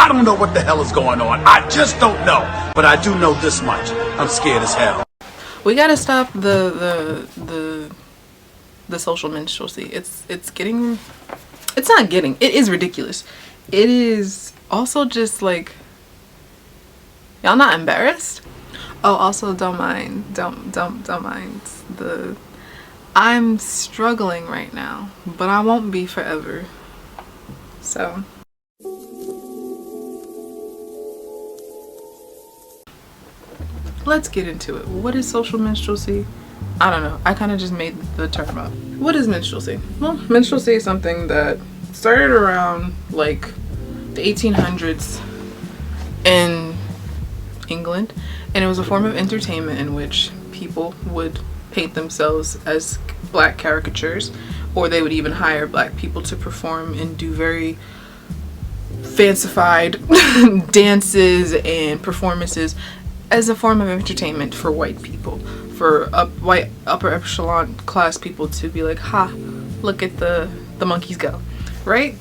don't know what the hell is going on. I just don't know. But I do know this much. I'm scared as hell. We gotta stop the social minstrelsy. It is ridiculous. It is also just like, y'all not embarrassed? Oh, also don't mind I'm struggling right now, but I won't be forever. So let's get into it. What is social minstrelsy? I don't know. I kind of just made the term up. What is minstrelsy? Well, minstrelsy is something that started around like the 1800s in England, and it was a form of entertainment in which people would paint themselves as black caricatures, or they would even hire black people to perform and do very fancified dances and performances as a form of entertainment for white people, for white upper echelon class people to be like, ha, look at the monkeys go, right?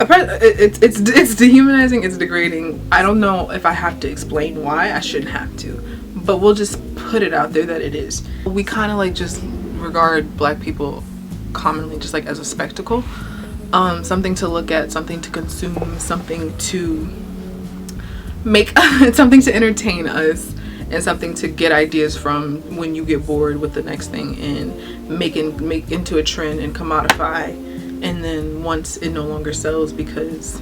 It's dehumanizing, it's degrading. I don't know if I have to explain why. I shouldn't have to, but we'll just put it out there that it is. We kind of like just regard black people commonly just like as a spectacle, something to look at, something to consume, something to make something to entertain us, and something to get ideas from when you get bored with the next thing, and make into a trend and commodify. And then once it no longer sells, because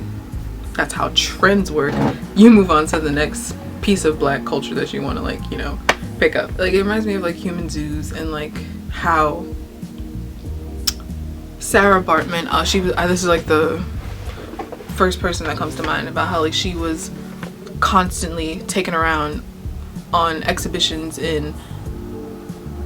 that's how trends work, you move on to the next piece of black culture that you want to like, you know, pick up. Like, it reminds me of like Human Zoos, and like how Sarah Bartman, this is like the first person that comes to mind, about how like she was constantly taken around on exhibitions and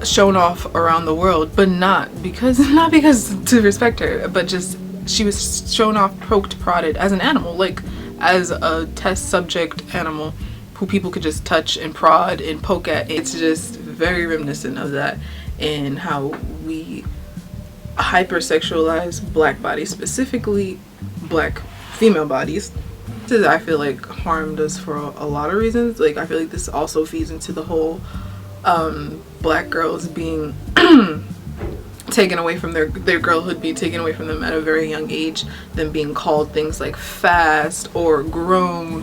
shown off around the world, but not because to respect her, but just she was shown off, poked, prodded as an animal, like as a test subject animal who people could just touch and prod and poke at. It's just very reminiscent of that, and how we hypersexualize black bodies, specifically black female bodies. I feel like harmed us for a lot of reasons. Like, I feel like this also feeds into the whole black girls being taken away from their girlhood, being taken away from them at a very young age, them being called things like fast or grown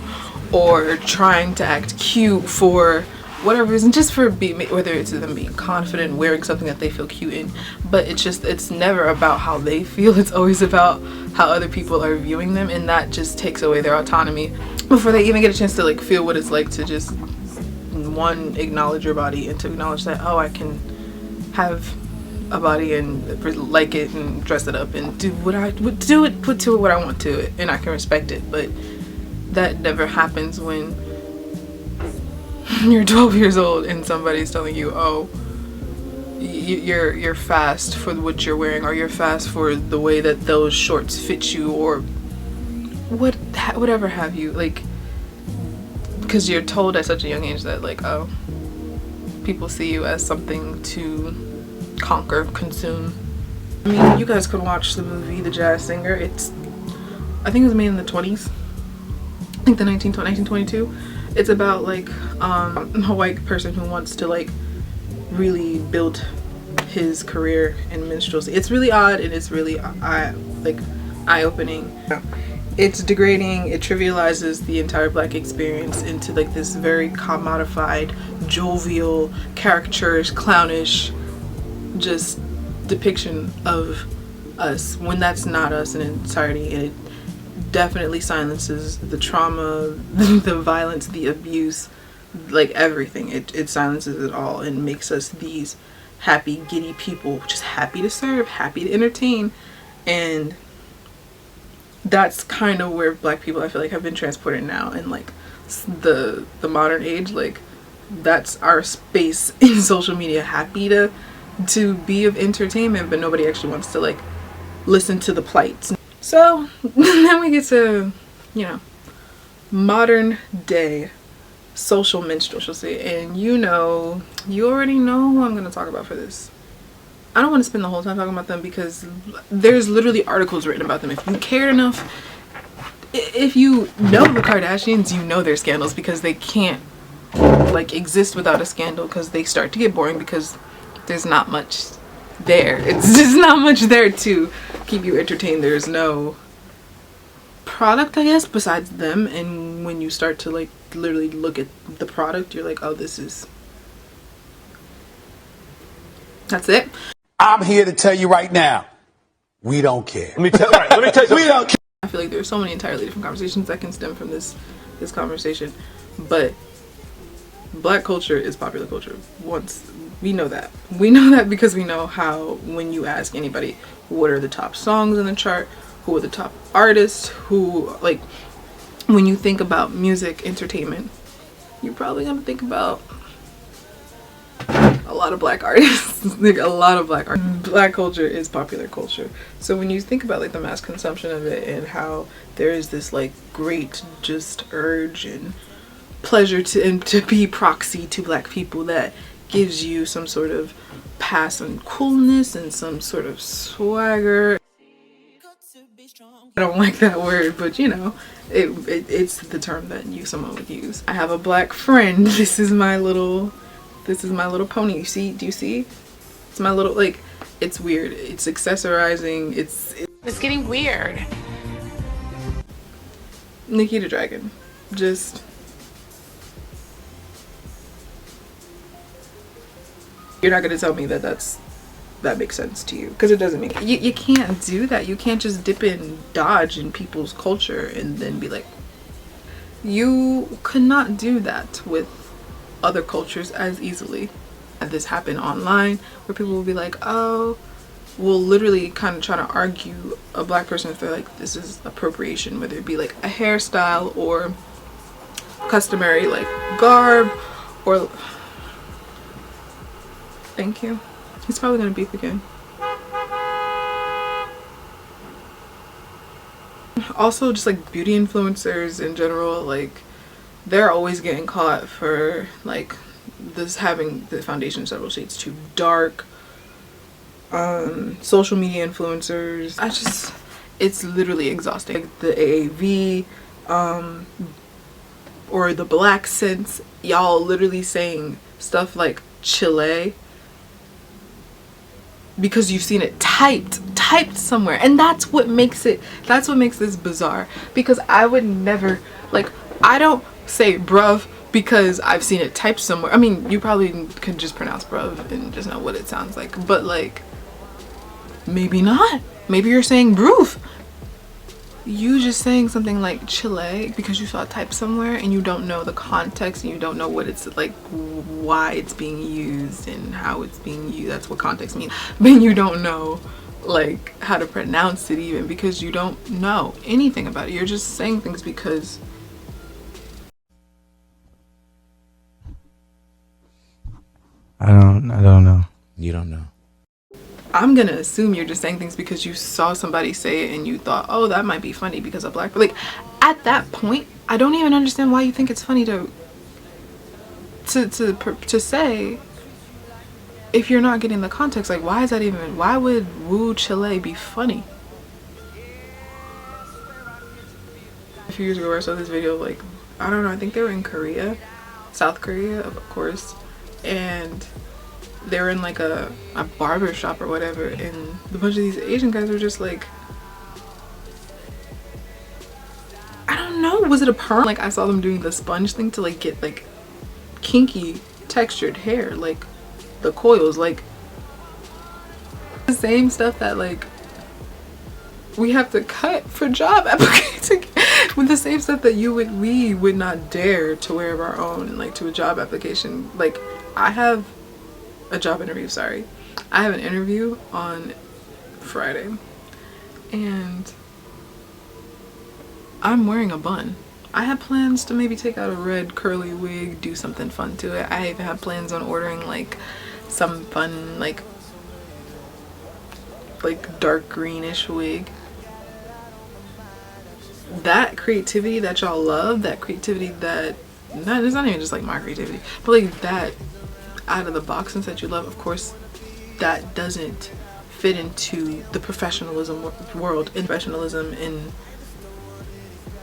or trying to act cute for whatever reason, just for whether it's them being confident, wearing something that they feel cute in. But it's never about how they feel, it's always about how other people are viewing them, and that just takes away their autonomy before they even get a chance to like feel what it's like to just acknowledge your body, and to acknowledge that, oh, I can have a body and like it and dress it up and do what I would do, it put to it what I want to it, and I can respect it. But that never happens when you're 12 years old and somebody's telling you, oh, you're fast for what you're wearing, or you're fast for the way that those shorts fit you, or whatever have you, like, because you're told at such a young age that like, oh, people see you as something to conquer, consume. I mean, you guys could watch the movie The Jazz Singer. I think it was made in the 20s, I think the 1922. It's about like a white person who wants to like really build his career in minstrelsy. It's really odd, and it's really eye-opening. It's degrading. It trivializes the entire black experience into like this very commodified, jovial, caricatures, clownish, just depiction of us, when that's not us in entirety. And it definitely silences the trauma, the violence, the abuse, like everything. It silences it all and makes us these happy, giddy people, just happy to serve, happy to entertain. And that's kind of where black people, I feel like, have been transported now in like the modern age. Like, that's our space in social media, happy to be of entertainment, but nobody actually wants to like listen to the plight. So then we get to, you know, modern day social minstrelsy, and you already know who I'm going to talk about for this. I don't want to spend the whole time talking about them, because there's literally articles written about them. If you cared enough if you know the Kardashians, you know their scandals, because they can't like exist without a scandal, because they start to get boring because there's not much there. It's just not much there to keep you entertained. There's no product, I guess, besides them. And when you start to like literally look at the product, you're like, oh, that's it. I'm here to tell you right now, we don't care. Let me tell you something. We don't care. I feel like there's so many entirely different conversations that can stem from this conversation, but Black culture is popular culture. We know that because we know how, when you ask anybody what are the top songs in the chart, who are the top artists, who, like, when you think about music entertainment, you're probably gonna think about a lot of Black artists. Like, a lot of Black artists. Black culture is popular culture. So when you think about like the mass consumption of it, and how there is this like great just urge and pleasure to be proxy to Black people, that gives you some sort of pass and coolness and some sort of swagger. I don't like that word, but you know, it's the term that someone would use. I have a Black friend. This is my little pony. Do you see? It's my little, like, it's weird. It's accessorizing. It's getting weird. Nikita Dragun. Just, you're not gonna tell me that makes sense to you, because it doesn't make you can't do that. You can't just dip and dodge in people's culture and then be like, you could not do that with other cultures as easily. This happened online, where people will be like, oh, will literally kind of try to argue a Black person if they're like, this is appropriation, whether it be like a hairstyle or customary like garb, or thank you. He's probably gonna beep again. Also, just like beauty influencers in general, like, they're always getting caught for like this, having the foundation several shades too dark. Social media influencers, it's literally exhausting. Like the AAV, or the Black Sense, y'all literally saying stuff like Chile because you've seen it typed somewhere, and that's what makes this bizarre. Because I would never, like, I don't say bruv because I've seen it typed somewhere. I mean, you probably could just pronounce bruv and just know what it sounds like, but like, maybe not. Maybe you're saying broof. You just saying something like Chile because you saw it typed somewhere, and you don't know the context, and you don't know what it's like, why it's being used and how it's being used. That's what context means. But you don't know like how to pronounce it, even, because you don't know anything about it. You're just saying things because I don't know. You don't know. I'm gonna assume you're just saying things because you saw somebody say it and you thought, oh, that might be funny because of Black. But like, at that point, I don't even understand why you think it's funny to say, if you're not getting the context. Like, why is that even? Why would Woo Chile be funny? A few years ago, I saw this video. Like, I don't know. I think they were in Korea, South Korea, of course, and they were in like a barber shop or whatever, and a bunch of these Asian guys were just like, I don't know, was it a perm? Like, I saw them doing the sponge thing to like get like kinky textured hair, like the coils, like the same stuff that like we have to cut for job applications, with the same stuff that we would not dare to wear of our own, like to a job application. Like, I have a job interview, I have an interview on Friday, and I'm wearing a bun. I had plans to maybe take out a red curly wig, do something fun to it. I even have plans on ordering like some fun like dark greenish wig. That creativity that y'all love, that creativity that, it's not even just like my creativity, but like that out of the box and that you love, of course that doesn't fit into the professionalism world. And professionalism in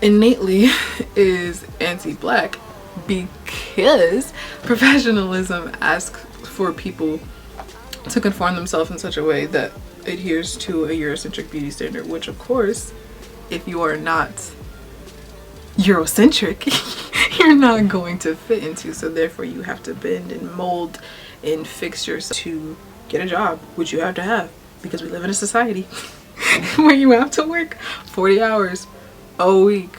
innately is anti-black because professionalism asks for people to conform themselves in such a way that adheres to a Eurocentric beauty standard, which of course, if you are not Eurocentric, you're not going to fit into. So therefore you have to bend and mold and fix yourself to get a job, which you have to have, because we live in a society where you have to work 40 hours a week.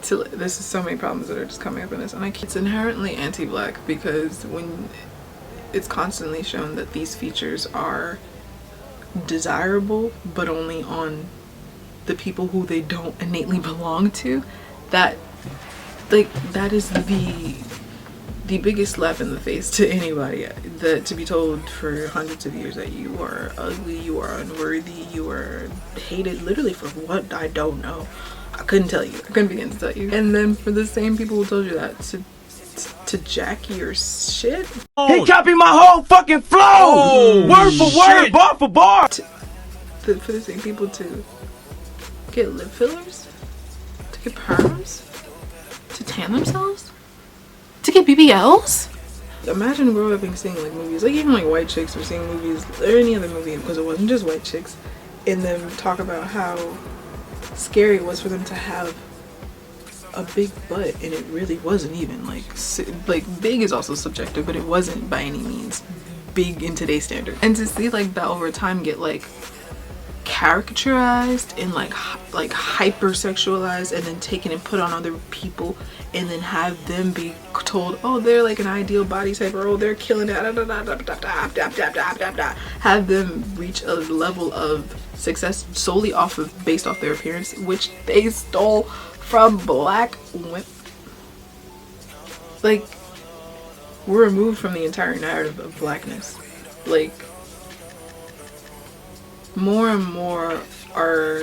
This is so many problems that are just coming up in this, and it's inherently anti-black because when it's constantly shown that these features are desirable but only on the people who they don't innately belong to, that is the biggest slap in the face to anybody, that to be told for hundreds of years that you are ugly, you are unworthy, you are hated literally for what I don't know. I couldn't tell you. I couldn't begin to tell you. And then for the same people who told you that to jack your shit. He copied my whole fucking flow! Word for word, bar for bar! For the same people to get lip fillers, to get perms, to tan themselves, to get BBLs. Imagine growing up and seeing like movies, like even like white chicks, or seeing movies or any other movie, because it wasn't just white chicks, and then talk about how scary it was for them to have a big butt, and it really wasn't even like big is also subjective, but it wasn't by any means big in today's standard. And to see like that over time get like caricaturized and like hypersexualized and then taken and put on other people, and then have them be told, oh, they're like an ideal body type, or oh, they're killing it, have them reach a level of success solely based off their appearance, which they stole from black women. Like, we're removed from the entire narrative of blackness. Like, more and more are,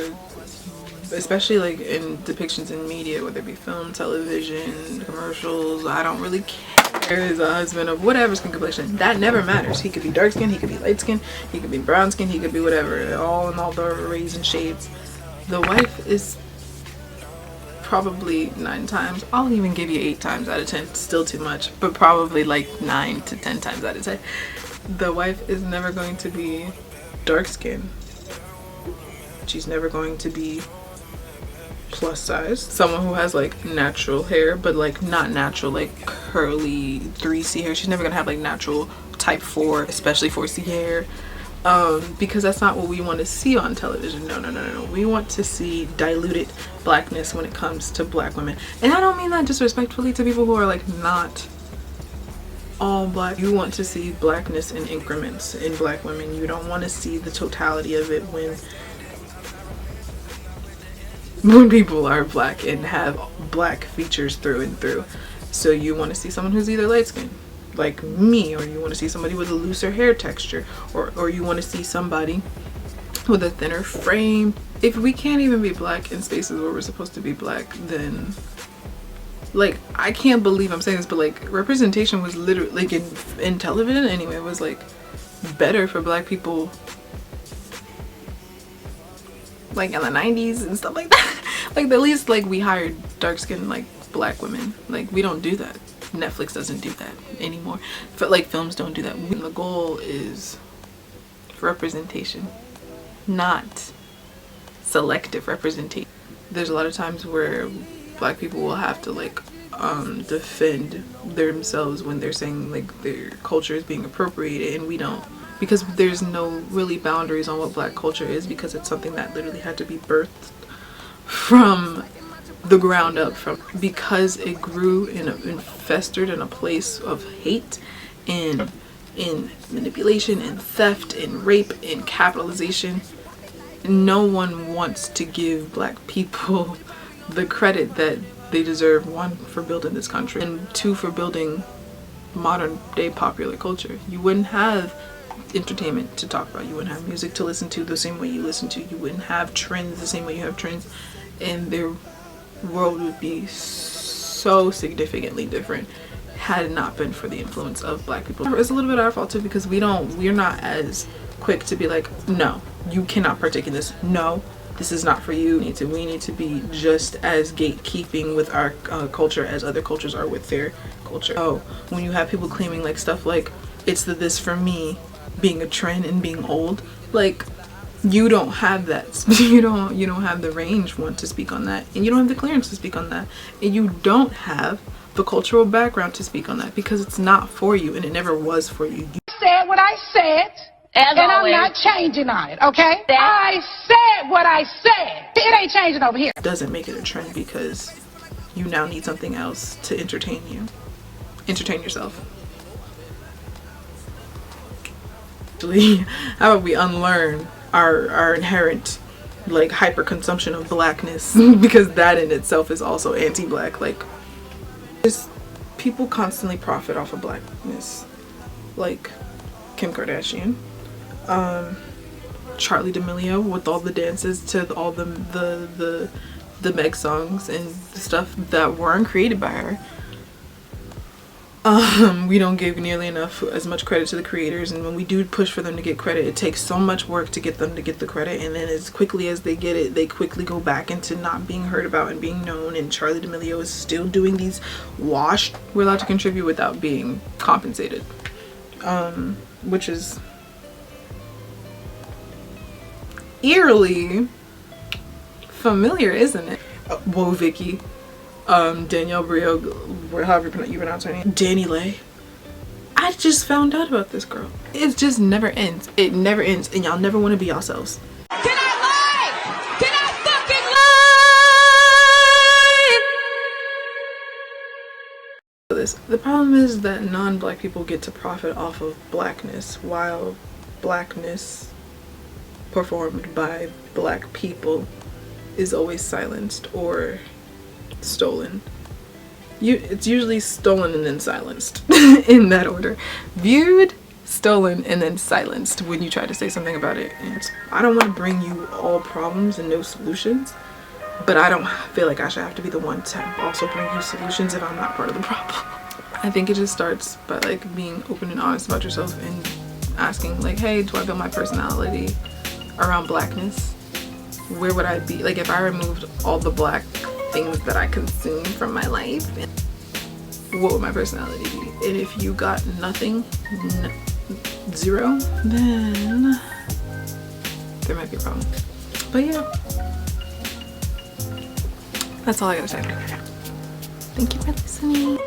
especially like in depictions in media, whether it be film, television, commercials, I don't really care, is a husband of whatever skin complexion, that never matters. He could be dark skin, he could be light skin, he could be brown skin, he could be whatever, all in all the rays and shades. The wife is probably 9 times, I'll even give you 8 times out of 10, still too much, but probably like 9 to 10 times out of 10, the wife is never going to be dark skin. She's never going to be plus size, someone who has like natural hair, but like not natural like curly 3C hair. She's never gonna have like natural type 4, especially 4C hair, because that's not what we want to see on television. No, we want to see diluted blackness when it comes to black women, and I don't mean that disrespectfully to people who are like not all black. You want to see blackness in increments in black women. You don't want to see the totality of it when people are black and have black features through and through. So you want to see someone who's either light skinned like me, or you want to see somebody with a looser hair texture, or you want to see somebody with a thinner frame. If we can't even be black in spaces where we're supposed to be black, then like, I can't believe I'm saying this, but like representation was literally like in television anyway, was like better for black people like in the 90s and stuff like that. Like, at least like we hired dark-skinned like black women. Like, we don't do that. Netflix doesn't do that anymore. But like films don't do that. The goal is representation, not selective representation. There's a lot of times where black people will have to like defend themselves when they're saying like their culture is being appropriated, and we don't, because there's no really boundaries on what black culture is, because it's something that literally had to be birthed from the ground up, because it grew and festered in a place of hate and in manipulation and theft and rape and capitalization. No one wants to give black people the credit that they deserve, 1, for building this country, and 2, for building modern day popular culture. You wouldn't have entertainment to talk about, you wouldn't have music to listen to the same way you listen to, you wouldn't have trends the same way you have trends, and their world would be so significantly different had it not been for the influence of black people. It's a little bit our fault too, because we're not as quick to be like, no, you cannot partake in this, no, this is not for you. We need to be just as gatekeeping with our culture as other cultures are with their culture. Oh, when you have people claiming like stuff like it's the this for me being a trend and being old, like you don't have that. You don't have the range, one, to speak on that, and you don't have the clearance to speak on that, and you don't have the cultural background to speak on that because it's not for you and it never was for you. I said what I said, and always. I'm not changing on it, okay? I said what I said. It ain't changing over here. It doesn't make it a trend because you now need something else to entertain you. Entertain yourself. Actually, how about we unlearn our inherent like hyper consumption of blackness because that in itself is also anti-black. Like, just people constantly profit off of blackness, like Kim Kardashian, Charli D'Amelio with all the dances to all the Meg songs and stuff that weren't created by her. We don't give nearly as much credit to the creators, and when we do push for them to get credit, it takes so much work to get them to get the credit, and then as quickly as they get it, they quickly go back into not being heard about and being known. And Charli D'Amelio is still doing these washed. We're allowed to contribute without being compensated, which is eerily familiar, isn't it? Whoa, Vicky. Danielle Brio, however you pronounce her name, Danny Lay. I just found out about this girl. It just never ends. It never ends, and y'all never want to be yourselves. Can I lie? Can I fucking lie? The problem is that non-black people get to profit off of blackness, while blackness performed by black people is always silenced or stolen. It's usually stolen and then silenced in that order. Viewed, stolen, and then silenced when you try to say something about it. And I don't want to bring you all problems and no solutions, but I don't feel like I should have to be the one to also bring you solutions if I'm not part of the problem. I think it just starts by like being open and honest about yourself and asking like, hey, do I build my personality around blackness? Where would I be? Like if I removed all the black things that I consume from my life, what would my personality be? And if you got nothing, zero, then there might be a problem. But yeah, that's all I gotta say. Thank you for listening.